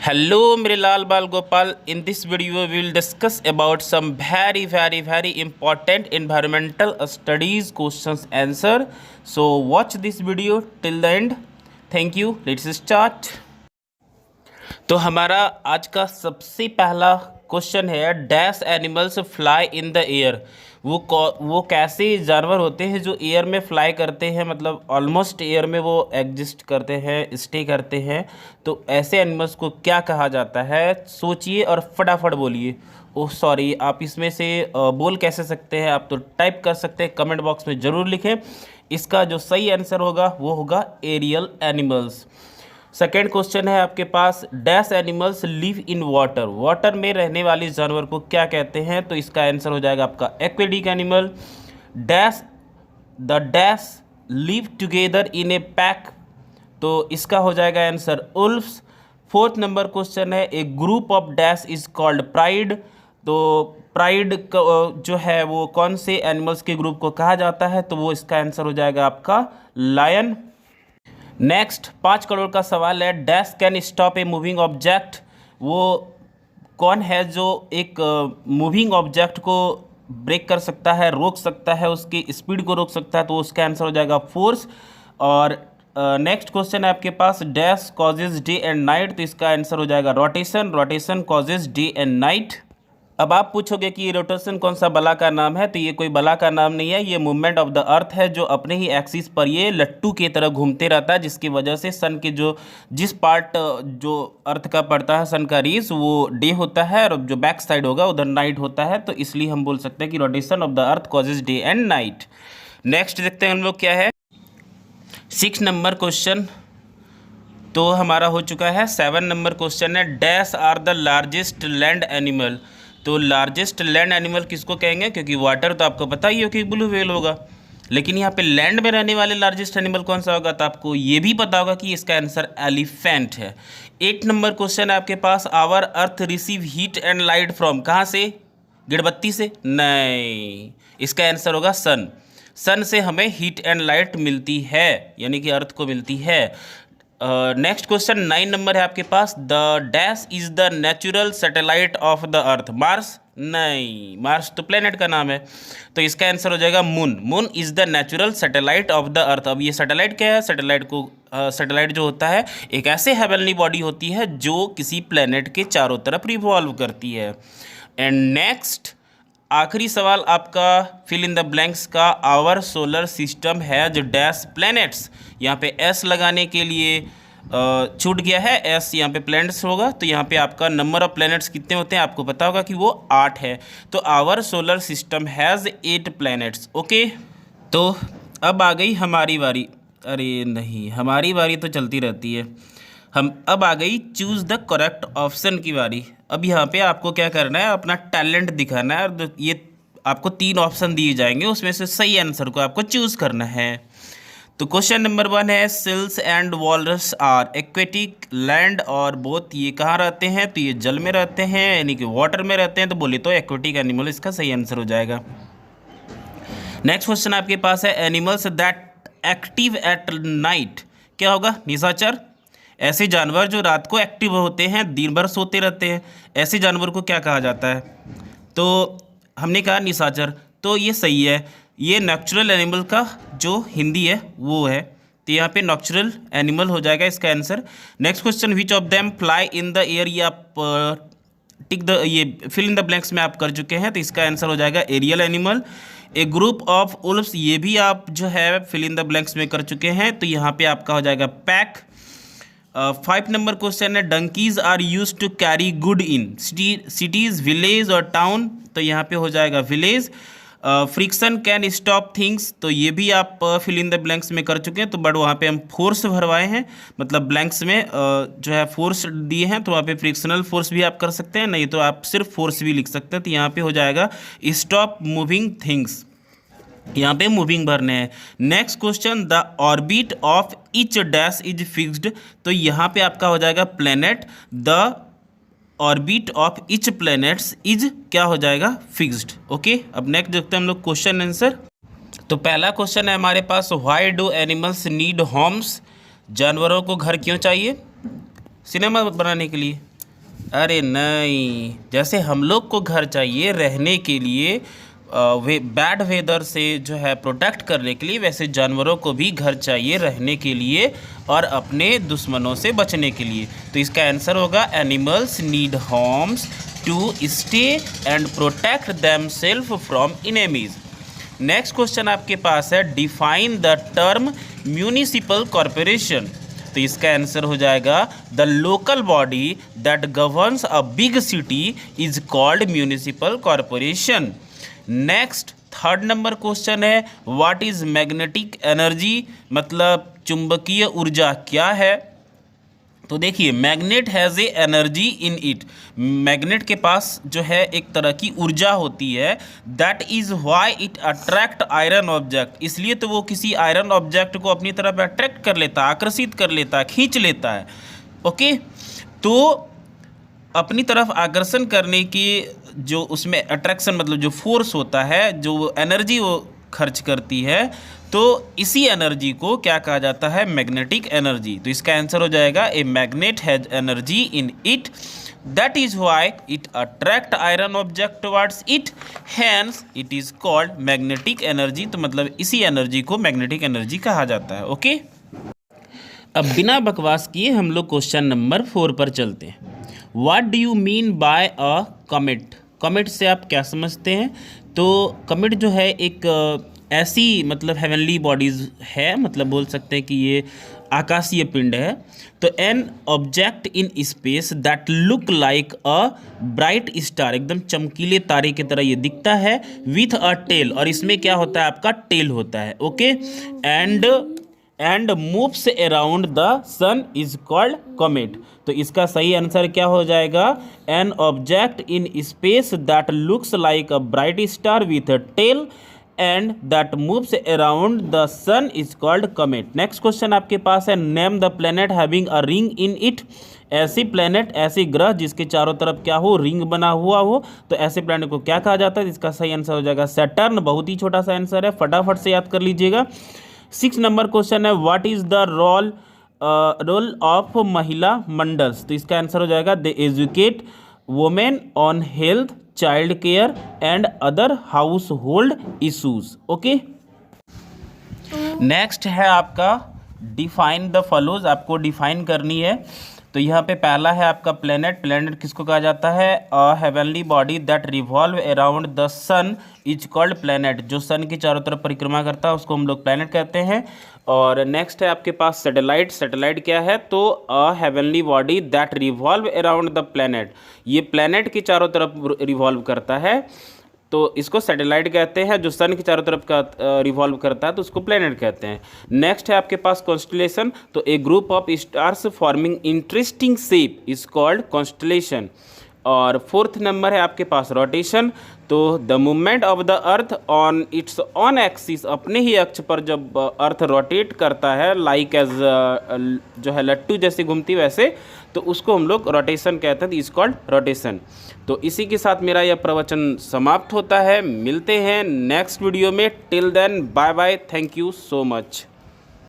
Hello, मेरे लाल बाल Gopal. In this video, we will discuss about some very important environmental studies questions answer. So watch this video till the end. Thank you. Let's start. तो हमारा आज का सबसे पहला question है dash animals fly in the air. वो कैसे जानवर होते हैं जो एयर में फ्लाई करते हैं, मतलब ऑलमोस्ट एयर में वो एग्जिस्ट करते हैं, स्टे करते हैं. तो ऐसे एनिमल्स को क्या कहा जाता है? सोचिए और फटाफट बोलिए. ओह सॉरी, आप इसमें से बोल कैसे सकते हैं? आप तो टाइप कर सकते हैं, कमेंट बॉक्स में ज़रूर लिखें. इसका जो सही आंसर होगा वो होगा एरियल एनिमल्स. सेकेंड क्वेश्चन है आपके पास, dash animals live in water. Water में रहने वाले जानवर को क्या कहते हैं? तो इसका आंसर हो जाएगा आपका aquatic animal. Dash the dash live together in a pack. तो इसका हो जाएगा answer wolves. Fourth number question है, a group of dash is called pride. तो प्राइड जो है वो कौन से एनिमल्स के ग्रुप को कहा जाता है? तो वो इसका आंसर हो जाएगा आपका लायन. नेक्स्ट 5 करोड़ का सवाल है, dash can stop a moving object. वो कौन है जो एक मूविंग ऑब्जेक्ट को ब्रेक कर सकता है, रोक सकता है, उसकी स्पीड को रोक सकता है? तो उसका आंसर हो जाएगा फोर्स. और नेक्स्ट क्वेश्चन है आपके पास, dash causes day and night. तो इसका आंसर हो जाएगा rotation. Rotation causes day and night. अब आप पूछोगे कि ये रोटेशन कौन सा बला का नाम है? तो ये कोई बला का नाम नहीं है, ये मूवमेंट ऑफ द अर्थ है जो अपने ही एक्सिस पर ये लट्टू की तरह घूमते रहता है, जिसकी वजह से सन के जिस पार्ट जो अर्थ का पड़ता है सन का रेस वो डे होता है और जो बैक साइड होगा उधर नाइट होता है. तो इसलिए हम बोल सकते हैं कि rotation of the earth causes day and night. Next देखते हैं हम लोग क्या है. 6 नंबर क्वेश्चन तो हमारा हो चुका है. 7 नंबर क्वेश्चन है, dash are the largest land animal. तो लार्जेस्ट लैंड एनिमल किसको कहेंगे? क्योंकि वाटर तो आपको पता ही हो कि ब्लू व्हेल होगा, लेकिन यहाँ पे लैंड में रहने वाले लार्जेस्ट एनिमल कौन सा होगा? तो आपको ये भी पता होगा कि इसका आंसर एलिफेंट है. 8 नंबर क्वेश्चन है आपके पास, our earth receive heat and light from. कहाँ से? गिड़बत्ती से? नहीं, इसका आंसर होगा सन. सन से हमें हीट एंड लाइट मिलती है, यानी कि अर्थ को मिलती है. नेक्स्ट क्वेश्चन 9 नंबर है आपके पास, the dash is the natural satellite of the earth. Mars? नहीं, मार्स तो प्लेनेट का नाम है. तो इसका आंसर हो जाएगा moon. Moon is the natural satellite of the earth. अब ये सैटेलाइट क्या है? सैटेलाइट जो होता है एक ऐसे हेवनली बॉडी होती है जो किसी प्लेनेट के चारों तरफ रिवॉल्व करती है. एंड नेक्स्ट आखिरी सवाल आपका फिल इन द ब्लैंक्स का, आवर सोलर सिस्टम है जो डैश प्लैनेट्स. यहाँ पे एस लगाने के लिए छूट गया है, एस यहाँ पे प्लैनेट्स होगा. तो यहाँ पे आपका नंबर ऑफ प्लैनेट्स कितने होते हैं आपको पता होगा कि वो 8 है. तो our solar system has 8 planets. Okay, तो अब आ गई हमारी बारी. अरे नहीं, हमारी बारी तो चलती रहती है. अब आ गई चूज़ द करेक्ट ऑप्शन की बारी. अब यहाँ पे आपको क्या करना है? अपना टैलेंट दिखाना है. और ये आपको 3 ऑप्शन दिए जाएंगे, उसमें से सही आंसर को आपको चूज़ करना है. तो क्वेश्चन नंबर 1 है, seals and walrus are aquatic land और बोथ. ये कहाँ रहते हैं? तो ये जल में रहते हैं, यानी कि वाटर में रहते हैं. तो बोले तो एक्वेटिक एनिमल इसका सही आंसर हो जाएगा. नेक्स्ट क्वेश्चन आपके पास है, animals that active at night. क्या होगा? निशाचर. ऐसे जानवर जो रात को एक्टिव होते हैं, दिन भर सोते रहते हैं, ऐसे जानवर को क्या कहा जाता है? तो हमने कहा निशाचर, तो ये सही है. ये नेचुरल एनिमल का जो हिंदी है वो है, तो यहाँ पे नेचुरल एनिमल हो जाएगा इसका answer. Next question, which of them fly in the air. ये आप ये फिल इन द ब्लैंक्स में आप कर चुके हैं, तो इसका आंसर हो जाएगा aerial animal. A group of wolves, ये भी आप जो है फिल इन द ब्लैंक्स में कर चुके हैं, तो यहाँ पे आपका हो जाएगा पैक. 5 नंबर क्वेश्चन है, donkeys are use to carry good in cities, village और टाउन. तो यहाँ पे हो जाएगा village. Friction can stop things. तो ये भी आप फिल इन द ब्लैंक्स में कर चुके हैं, तो बट वहाँ पे हम फोर्स भरवाए हैं, मतलब ब्लैंक्स में जो है फोर्स दिए हैं, तो वहाँ पे फ्रिक्शनल फोर्स भी आप कर सकते हैं, नहीं तो आप सिर्फ फोर्स भी लिख सकते हैं. तो यहाँ पे हो जाएगा स्टॉप मूविंग थिंग्स. यहाँ पे मूविंग भरने हैं. Next question, the orbit of each dash is fixed. तो यहाँ पे आपका हो जाएगा planet. The orbit of each planets is क्या हो जाएगा? फिक्स्ड. ओके, अब नेक्स्ट देखते हैं हम लोग क्वेश्चन आंसर. तो पहला क्वेश्चन है हमारे पास, why do animals need homes. जानवरों को घर क्यों चाहिए? सिनेमा बनाने के लिए. अरे नहीं, जैसे हम लोग को घर चाहिए रहने के लिए बैड वेदर से जो है प्रोटेक्ट करने के लिए, वैसे जानवरों को भी घर चाहिए रहने के लिए और अपने दुश्मनों से बचने के लिए। तो इसका आंसर होगा animals need homes to stay and protect themself from enemies. Next question आपके पास है, define the term municipal corporation. तो इसका आंसर हो जाएगा the local body that governs a big city is called municipal corporation. Next third number question है, what is magnetic energy, मतलब चुंबकीय ऊर्जा क्या है। तो देखिए, magnet has a energy in it, magnet के पास जो है एक तरह की ऊर्जा होती है, that is why it attract iron object, इसलिए तो वो किसी आयरन ऑब्जेक्ट को अपनी तरफ अट्रैक्ट कर लेता है, आकर्षित कर लेता है, खींच लेता है। ओके, तो अपनी तरफ आकर्षण करने की जो उसमें अट्रैक्शन मतलब जो फोर्स होता है, जो एनर्जी वो खर्च करती है, तो इसी एनर्जी को क्या कहा जाता है, मैग्नेटिक एनर्जी। तो इसका आंसर हो जाएगा a magnet has energy in it, that is why it attract iron object towards it, hence it is called magnetic energy. तो मतलब इसी एनर्जी को मैग्नेटिक एनर्जी कहा जाता है। ओके, अब बिना बकवास किए हम लोग क्वेश्चन नंबर 4 पर चलते हैं। What do you mean by a comet, comet से आप क्या समझते हैं। तो कॉमेट जो है एक ऐसी मतलब हेवनली बॉडीज़ है, मतलब बोल सकते हैं कि ये आकाशीय पिंड है। तो N object in space that look like a bright star, एकदम चमकीले तारे की तरह ये दिखता है, विथ अ टेल, और इसमें क्या होता है, आपका टेल होता है। Okay, and moves around the sun is called comet. तो इसका सही आंसर क्या हो जाएगा, an object in space that looks like a bright star with a tail and that moves around the sun is called comet. Next question आपके पास है, name the planet having a ring in it. ऐसी planet, ऐसी ग्रह जिसके चारों तरफ क्या हो, रिंग बना हुआ हो, तो ऐसे प्लेनेट को क्या कहा जाता है। इसका सही आंसर हो जाएगा सैटर्न। बहुत ही छोटा सा आंसर है, फटाफट से याद कर लीजिएगा। 6 नंबर क्वेश्चन है, what is the role of mahila mandals. तो इसका आंसर हो जाएगा they educate women on health, child care and other house hold issues. Okay, next है आपका डिफाइन द फॉलोज, आपको डिफाइन करनी है। तो यहाँ पे पहला है आपका प्लेनेट। प्लेनेट किसको कहा जाता है, a heavenly body that revolve around the sun is called planet, जो सन की चारों तरफ परिक्रमा करता है उसको हम लोग प्लेनेट कहते हैं। और नेक्स्ट है आपके पास सैटेलाइट। सैटेलाइट क्या है, तो अ heavenly body that revolve around the planet, ये प्लेनेट की चारों तरफ रिवॉल्व करता है, तो इसको सैटेलाइट कहते हैं। जो सन की चारों तरफ का रिवॉल्व करता है तो उसको प्लेनेट कहते हैं। नेक्स्ट है आपके पास कॉन्स्टलेशन। तो a group of stars forming interesting shape is called constellation. और फोर्थ नंबर है आपके पास रोटेशन। तो the movement of the earth on its on axis, अपने ही अक्ष पर जब अर्थ रोटेट करता है, लाइक एज जो है लट्टू जैसे घूमती वैसे, तो उसको हम लोग रोटेशन कहते हैं, इज कॉल्ड रोटेशन। तो इसी के साथ मेरा यह प्रवचन समाप्त होता है। मिलते हैं नेक्स्ट वीडियो में। Till then bye bye, thank you so much.